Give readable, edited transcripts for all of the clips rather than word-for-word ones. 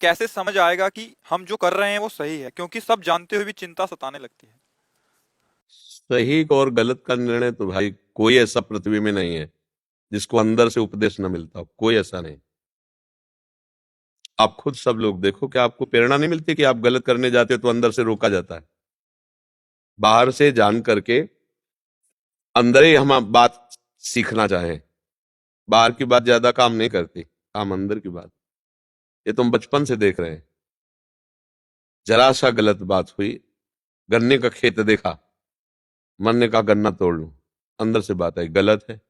कैसे समझ आएगा कि हम जो कर रहे हैं वो सही है, क्योंकि सब जानते हुए भी चिंता सताने लगती है। सही और गलत का निर्णय तो भाई कोई ऐसा पृथ्वी में नहीं है जिसको अंदर से उपदेश न मिलता हो, कोई ऐसा नहीं। आप खुद सब लोग देखो कि आपको प्रेरणा नहीं मिलती कि आप गलत करने जाते हो तो अंदर से रोका जाता है। बाहर से जान करके अंदर ही हम बात सीखना चाहें। बाहर की बात ज्यादा काम नहीं करती, काम अंदर की बात। ये तुम बचपन से देख रहे हैं। जरा सा गलत बात हुई, गन्ने का खेत देखा, मन ने कहा गन्ना तोड़ लूं, अंदर से बात आई गलत है।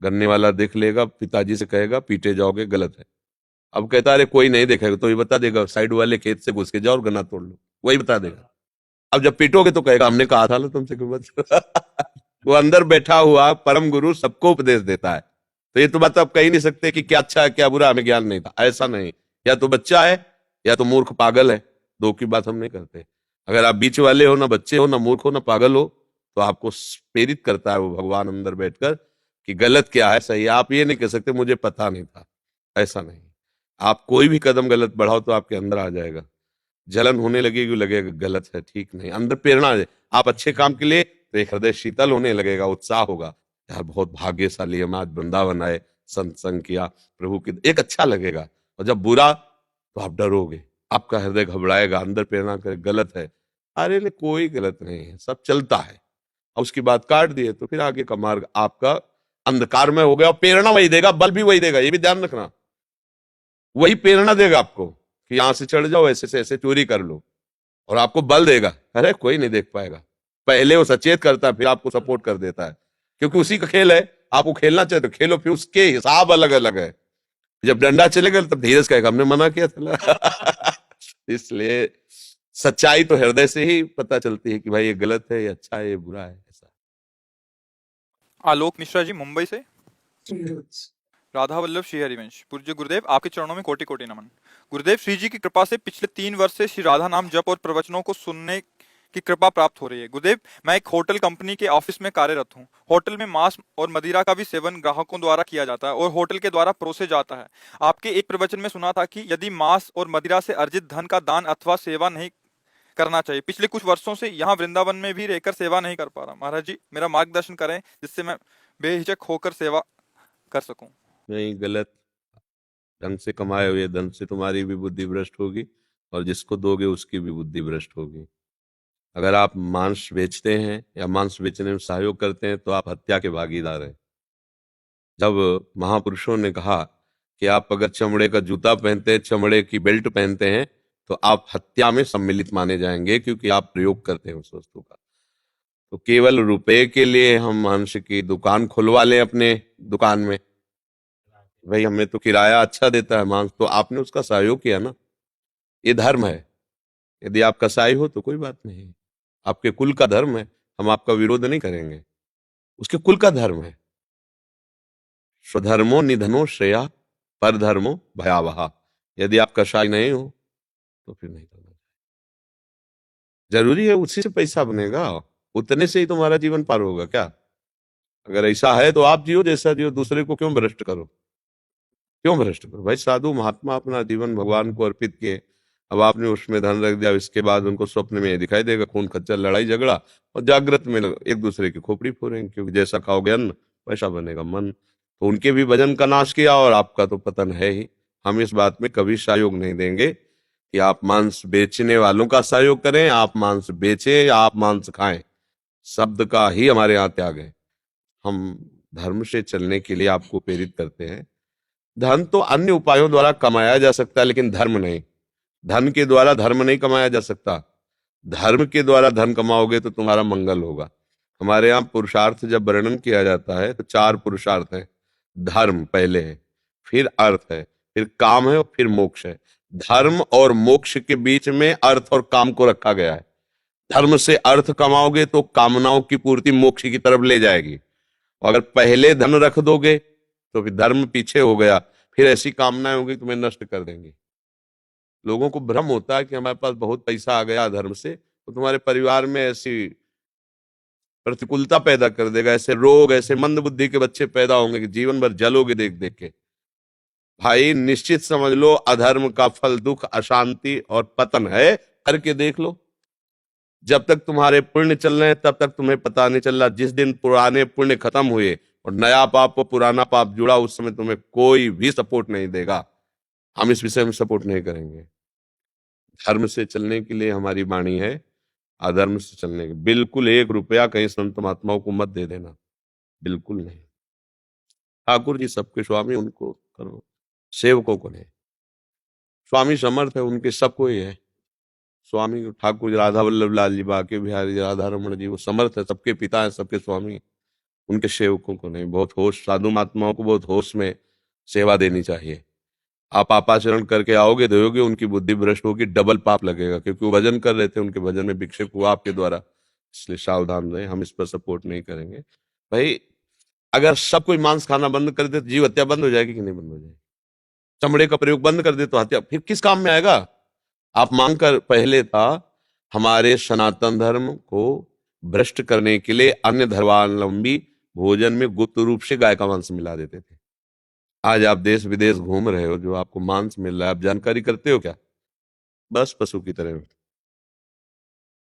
गन्ने वाला देख लेगा, पिताजी से कहेगा पीटे जाओगे, गलत है। अब कहता अरे कोई नहीं देखेगा, तो ये बता देगा साइड वाले खेत से घुस के जाओ और गन्ना तोड़ लो, वही बता देगा। अब जब पीटोगे तो कहेगा हमने कहा था ना तुमसे कि मत। वो अंदर बैठा हुआ परम गुरु सबको उपदेश देता है। तो ये तो बात आप कह ही नहीं सकते कि क्या अच्छा है क्या बुरा, हमें ज्ञान नहीं था, ऐसा नहीं। या तो बच्चा है या तो मूर्ख पागल है, दो की बात हम नहीं करते। अगर आप बीच वाले हो, ना बच्चे हो, ना मूर्ख हो, ना पागल हो, तो आपको प्रेरित करता है वो भगवान अंदर बैठकर कि गलत क्या है सही है। आप ये नहीं कह सकते मुझे पता नहीं था, ऐसा नहीं। आप कोई भी कदम गलत बढ़ाओ तो आपके अंदर आ जाएगा। जलन होने लगेगी, लगेगा गलत है, ठीक नहीं, अंदर प्रेरणा है आप अच्छे काम के लिए, तो एक हृदय शीतल होने लगेगा, उत्साह होगा। यार बहुत भाग्यशाली हम आज वृंदावन आए, सत्संग किया, प्रभु की एक अच्छा लगेगा। और जब बुरा तो आप डरोगे, आपका हृदय घबराएगा, अंदर प्रेरणा करे गलत है। अरे नहीं, कोई गलत नहीं है, सब चलता है। और उसकी बात काट दिए तो फिर आगे का मार्ग आपका अंधकार में हो गया, और प्रेरणा वही देगा, बल भी वही देगा, ये भी ध्यान रखना। वही प्रेरणा देगा आपको कि यहां से चढ़ जाओ, ऐसे से ऐसे चोरी कर लो, और आपको बल देगा। अरे कोई नहीं देख पाएगा, पहले वो सचेत करता है फिर आपको सपोर्ट कर देता है, क्योंकि उसी का खेल है। आपको खेलना चाहे तो खेलो, फिर उसके हिसाब अलग अलग है। जब डंडा चलेगा तब धीरज कहेगा हमने मना किया था। इसलिए सच्चाई तो हृदय से ही पता चलती है कि भाई ये गलत है, ये अच्छा है, ये बुरा है, ऐसा। आलोक मिश्रा जी, मुंबई से। राधा वल्लभ श्री हरिवंश, पूज्य गुरुदेव, आपके चरणों में कोटि कोटि नमन। गुरुदेव, श्री जी की कृपा से पिछले 3 वर्ष से श्री राधा नाम जप और प्रवचनों को सुनने की कृपा प्राप्त हो रही है। गुरुदेव, मैं एक होटल कंपनी के ऑफिस में कार्यरत हूँ। होटल में मांस और मदिरा का भी सेवन ग्राहकों द्वारा किया जाता है और होटल के द्वारा परोसे जाता है। आपके एक प्रवचन में सुना था कि यदि मांस और मदिरा से अर्जित धन का दान अथवा सेवा नहीं करना चाहिए। पिछले कुछ वर्षों से यहाँ वृंदावन में भी रहकर सेवा नहीं कर पा रहा। महाराज जी, मेरा मार्गदर्शन करें जिससे मैं बेहिचक होकर सेवा कर सकूं। नहीं, गलत। ढंग से कमाए हुए धन से तुम्हारी भी बुद्धि भ्रष्ट होगी, और जिसको दोगे उसकी भी बुद्धि भ्रष्ट होगी। अगर आप मांस बेचते हैं या मांस बेचने में सहयोग करते हैं तो आप हत्या के भागीदार हैं। जब महापुरुषों ने कहा कि आप अगर चमड़े का जूता पहनते हैं, चमड़े की बेल्ट पहनते हैं, तो आप हत्या में सम्मिलित माने जाएंगे, क्योंकि आप प्रयोग करते हैं उस वस्तु का। तो केवल रुपए के लिए हम मांस की दुकान खुलवा लें अपने दुकान में, भाई हमें तो किराया अच्छा देता है मांस, तो आपने उसका सहयोग किया ना, ये धर्म है। यदि आप कसाई हो तो कोई बात नहीं, आपके कुल का धर्म है, हम आपका विरोध नहीं करेंगे, उसके कुल का धर्म है। स्वधर्मो निधनो श्रेया, पर धर्मो भयावहा। यदि आप कसाई नहीं हो तो फिर नहीं करना। जरूरी है उसी से पैसा बनेगा, उतने से ही तुम्हारा जीवन पार होगा क्या? अगर ऐसा है तो आप जियो जैसा जियो, दूसरे को क्यों भ्रष्ट करो? क्यों भ्रष्ट करो भाई? साधु महात्मा अपना जीवन भगवान को अर्पित किए, अब आपने उसमें धन रख दिया, इसके बाद उनको स्वप्न में ये दिखाई देगा खून खच्चर लड़ाई झगड़ा, और जागृत में एक दूसरे की खोपड़ी फोड़ेंगे, क्योंकि जैसा खाओगे अन्न वैसा बनेगा मन। तो उनके भी वजन का नाश किया और आपका तो पतन है ही। हम इस बात में कभी सहयोग नहीं देंगे कि आप मांस बेचने वालों का सहयोग करें, आप मांस बेचें या आप मांस खाएं, शब्द का ही हमारे यहाँ त्याग है। हम धर्म से चलने के लिए आपको प्रेरित करते हैं। धन तो अन्य उपायों द्वारा कमाया जा सकता है, लेकिन धर्म नहीं। धन के द्वारा धर्म नहीं कमाया जा सकता। धर्म के द्वारा धन कमाओगे तो तुम्हारा मंगल होगा। हमारे यहाँ पुरुषार्थ जब वर्णन किया जाता है तो 4 पुरुषार्थ हैं। धर्म पहले है, फिर अर्थ है, फिर काम है और फिर मोक्ष है। धर्म और मोक्ष के बीच में अर्थ और काम को रखा गया है। धर्म से अर्थ कमाओगे तो कामनाओं की पूर्ति मोक्ष की तरफ ले जाएगी, और अगर पहले धन रख दोगे तो फिर धर्म पीछे हो गया, फिर ऐसी कामनाएं होगी तुम्हें नष्ट कर देंगी। लोगों को भ्रम होता है कि हमारे पास बहुत पैसा आ गया धर्म से तो तुम्हारे परिवार में ऐसी प्रतिकूलता पैदा कर देगा, ऐसे रोग, ऐसे मंद बुद्धि के बच्चे पैदा होंगे कि जीवन भर जलोगे देख देख के। भाई निश्चित समझ लो, अधर्म का फल दुख, अशांति और पतन है। करके देख लो। जब तक तुम्हारे पुण्य चल रहे हैं तब तक तुम्हें पता नहीं चल रहा। जिस दिन पुराने पुण्य खत्म हुए और नया पाप और पुराना पाप जुड़ा, उस समय तुम्हें कोई भी सपोर्ट नहीं देगा। हम इस विषय में सपोर्ट नहीं करेंगे। धर्म से चलने के लिए हमारी वाणी है, अधर्म से चलने की बिल्कुल 1 रुपया कहीं संत महात्माओं को मत दे देना, बिल्कुल नहीं। ठाकुर जी सबके स्वामी, उनको करो, सेवकों को नहीं। स्वामी समर्थ है, उनके सबको ही है स्वामी। ठाकुर जी, राधा वल्लभ लाल जी, बाके बिहारी जी, राधा रमन जी, वो समर्थ है, सबके पिता है, सबके स्वामी। उनके सेवकों को नहीं। बहुत होश, साधु महात्माओं को बहुत होश में सेवा देनी चाहिए। आप पापाचरण करके आओगे, दोगे, उनकी बुद्धि भ्रष्ट होगी, डबल पाप लगेगा, क्योंकि वो भजन कर रहे थे, उनके भजन में विक्षेप हुआ आपके द्वारा। इसलिए सावधान रहे, हम इस पर सपोर्ट नहीं करेंगे। भाई अगर सब कोई मांस खाना बंद कर दे तो जीव हत्या बंद हो जाएगी कि नहीं बंद हो जाएगी? चमड़े का प्रयोग बंद कर दे तो हत्या फिर किस काम में आएगा? आप मांग कर, पहले था हमारे सनातन धर्म को भ्रष्ट करने के लिए अन्य धर्मावलंबी भोजन में गुप्त रूप से गाय का मांस मिला देते थे। आज आप देश विदेश घूम रहे हो, जो आपको मांस मिल रहा है, आप जानकारी करते हो क्या? बस पशु की तरह।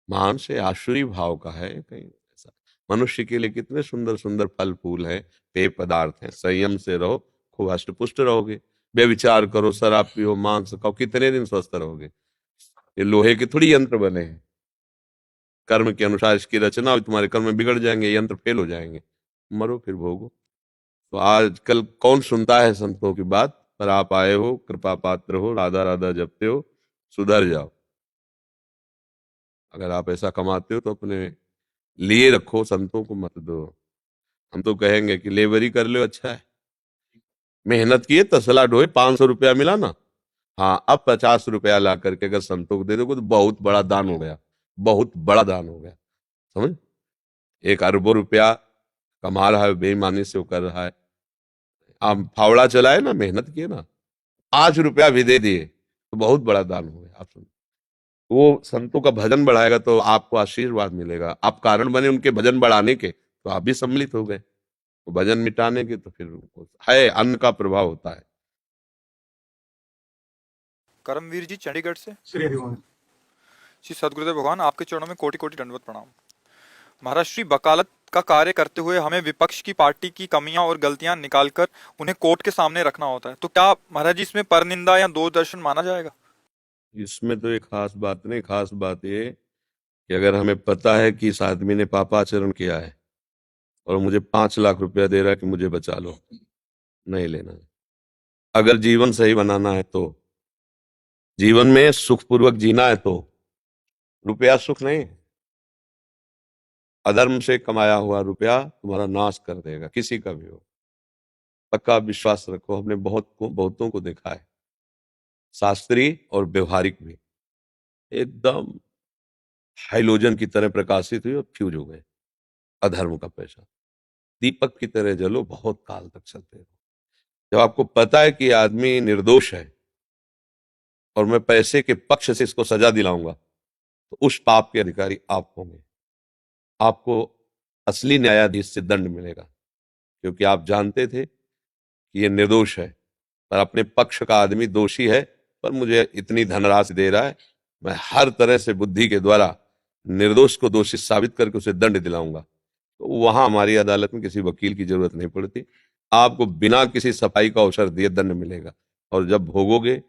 मांस से आसुरी भाव का है कहीं ऐसा। मनुष्य के लिए कितने सुंदर सुंदर फल फूल हैं, पेय पदार्थ हैं। संयम से रहो, खूब हष्ट पुष्ट रहोगे। व्यभिचार करो, शराब पियो, मांस खाओ, कितने दिन स्वस्थ रहोगे? ये लोहे के थोड़ी यंत्र बने हैं। कर्म के अनुसार इसकी रचना हुई, तुम्हारे कर्म बिगड़ जाएंगे, यंत्र फेल हो जाएंगे, मरो फिर भोगो। तो आजकल कौन सुनता है संतों की बात? पर आप आए हो, कृपा पात्र हो, राधा राधा जपते हो, सुधर जाओ। अगर आप ऐसा कमाते हो तो अपने लिए रखो, संतों को मत दो। हम तो कहेंगे कि लेबरी कर लो, अच्छा है, मेहनत किए, तसला ढोए, 500 रुपया मिला ना, हाँ, अब 50 रुपया ला करके अगर संतों को दे दोगे तो बहुत बड़ा दान हो गया, बहुत बड़ा दान हो गया। समझ? 1 अरबों रुपया कमा रहा है, बेईमानी से वो कर रहा है। आप फावड़ा चलाए ना, मेहनत किए ना, 5 रुपया भी दे दिए तो बहुत बड़ा दान हो गया। आप सुन, वो संतों का भजन बढ़ाएगा तो आपको आशीर्वाद मिलेगा। आप कारण बने उनके भजन बढ़ाने के, तो आप भी सम्मिलित हो गए। तो भजन मिटाने के तो फिर है, अन्न का प्रभाव होता है। करमवीर जी चंडीगढ़ से। श्री हरिओम। श्री सदगुरुदेव भगवान, आपके चरणों में कोटि कोटि दंडवत प्रणाम। महाराज, श्री वकालत का कार्य करते हुए हमें विपक्ष की पार्टी की कमियां और गलतियां निकालकर उन्हें कोर्ट के सामने रखना होता है, तो क्या महाराज जी इसमें परनिंदा या दूरदर्शन माना जाएगा? इसमें तो एक खास बात नहीं, खास बात ये कि अगर हमें पता है कि इस आदमी ने पापाचरण किया है और मुझे 5 लाख रुपया दे रहा है कि मुझे बचा लो, नहीं लेना है। अगर जीवन सही बनाना है तो, जीवन में सुखपूर्वक जीना है तो, रुपया सुख नहीं है। अधर्म से कमाया हुआ रुपया तुम्हारा नाश कर देगा, किसी का भी हो। पक्का विश्वास रखो, हमने बहुतों को देखा है, शास्त्रीय और व्यवहारिक भी, एकदम हाइलोजन की तरह प्रकाशित हुए और फ्यूज हो गए। अधर्म का पैसा दीपक की तरह जलो, बहुत काल तक चलते रहो। जब आपको पता है कि आदमी निर्दोष है और मैं पैसे के पक्ष से इसको सजा दिलाऊंगा, तो उस पाप के अधिकारी आप होंगे। आपको असली न्यायाधीश से दंड मिलेगा, क्योंकि आप जानते थे कि ये निर्दोष है, पर अपने पक्ष का आदमी दोषी है, पर मुझे इतनी धनराशि दे रहा है, मैं हर तरह से बुद्धि के द्वारा निर्दोष को दोषी साबित करके उसे दंड दिलाऊंगा। तो वहां हमारी अदालत में किसी वकील की जरूरत नहीं पड़ती। आपको बिना किसी सफाई का अवसर दिए दंड मिलेगा, और जब भोगोगे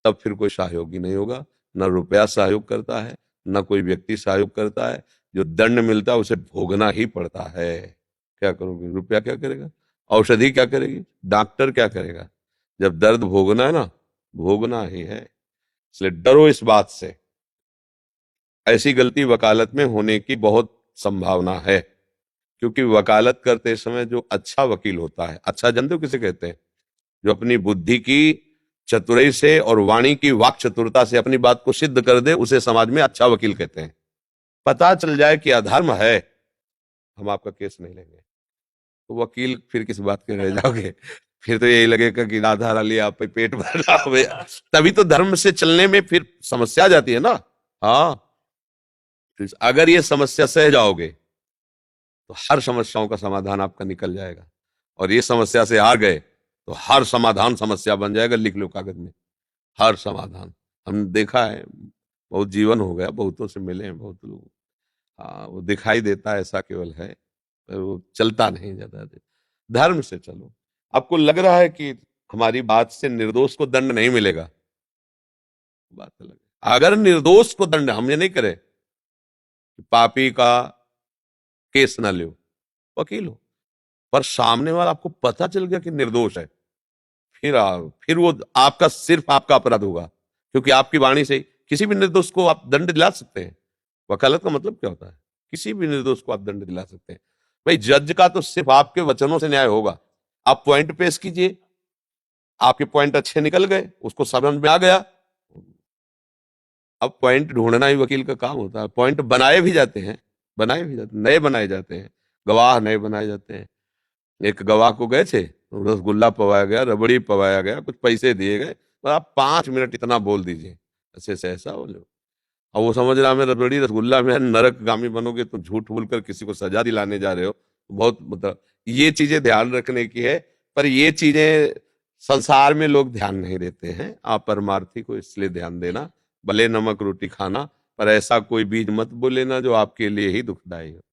तब फिर कोई सहयोगी नहीं होगा। न रुपया सहयोग करता है, न कोई व्यक्ति सहयोग करता है। जो दंड मिलता है उसे भोगना ही पड़ता है। क्या करोगे? रुपया क्या करेगा? औषधि क्या करेगी? डॉक्टर क्या करेगा? जब दर्द भोगना है ना, भोगना ही है। इसलिए डरो इस बात से। ऐसी गलती वकालत में होने की बहुत संभावना है, क्योंकि वकालत करते समय जो अच्छा वकील होता है, अच्छा जानते हो किसे कहते हैं? जो अपनी बुद्धि की चतुराई से और वाणी की वाक चतुरता से अपनी बात को सिद्ध कर दे, उसे समाज में अच्छा वकील कहते हैं। पता चल जाए कि अधर्म है, हम आपका केस नहीं लेंगे, तो वकील फिर किस बात के रह जाओगे? फिर तो यही लगेगा कि राधा राली आप पे पेट भर रहा हो। तभी तो धर्म से चलने में फिर समस्या आ जाती है ना। हाँ, तो अगर ये समस्या सह जाओगे तो हर समस्याओं का समाधान आपका निकल जाएगा। और ये समस्या से हार गए तो हर समाधान समस्या बन जाएगा, लिख लो कागज में, हर समाधान। हम देखा है, बहुत जीवन हो गया, बहुतों से मिले हैं, बहुत लोग, हाँ, वो दिखाई देता है ऐसा केवल है, पर वो चलता नहीं ज्यादा देर। धर्म से चलो। आपको लग रहा है कि हमारी बात से निर्दोष को दंड नहीं मिलेगा, बात अलग है। अगर निर्दोष को दंड, हम ये नहीं करें कि पापी का केस ना लो, वकील हो, पर सामने वाला आपको पता चल गया कि निर्दोष है, फिर वो आपका, सिर्फ आपका अपराध होगा, क्योंकि आपकी वाणी से किसी भी निर्दोष को आप दंड दिला सकते हैं। वकालत का मतलब क्या होता है? किसी भी निर्दोष को आप दंड दिला सकते हैं। भाई जज का तो सिर्फ आपके वचनों से न्याय होगा। आप पॉइंट पेश कीजिए, आपके पॉइंट अच्छे निकल गए, उसको समझ में आ गया, अब पॉइंट ढूंढना ही वकील का काम होता है। पॉइंट बनाए भी जाते हैं, नए बनाए जाते हैं, गवाह नए बनाए जाते हैं। एक गवाह को गए थे, रसगुल्ला पवाया गया, रबड़ी पवाया गया, कुछ पैसे दिए गए, तो आप 5 मिनट इतना बोल दीजिए, ऐसे से ऐसा बोलो। और वो समझ रहा मैं रबड़ी रसगुल्ला में नरकगामी बनोगे, तो झूठ बोलकर किसी को सजा दिलाने जा रहे हो, तो बहुत मतलब ये चीजें ध्यान रखने की है। पर ये चीजें संसार में लोग ध्यान नहीं देते हैं, आप परमार्थी को इसलिए ध्यान देना, भले नमक रोटी खाना, पर ऐसा कोई बीज मत बोले ना जो आपके लिए ही दुखदायी हो।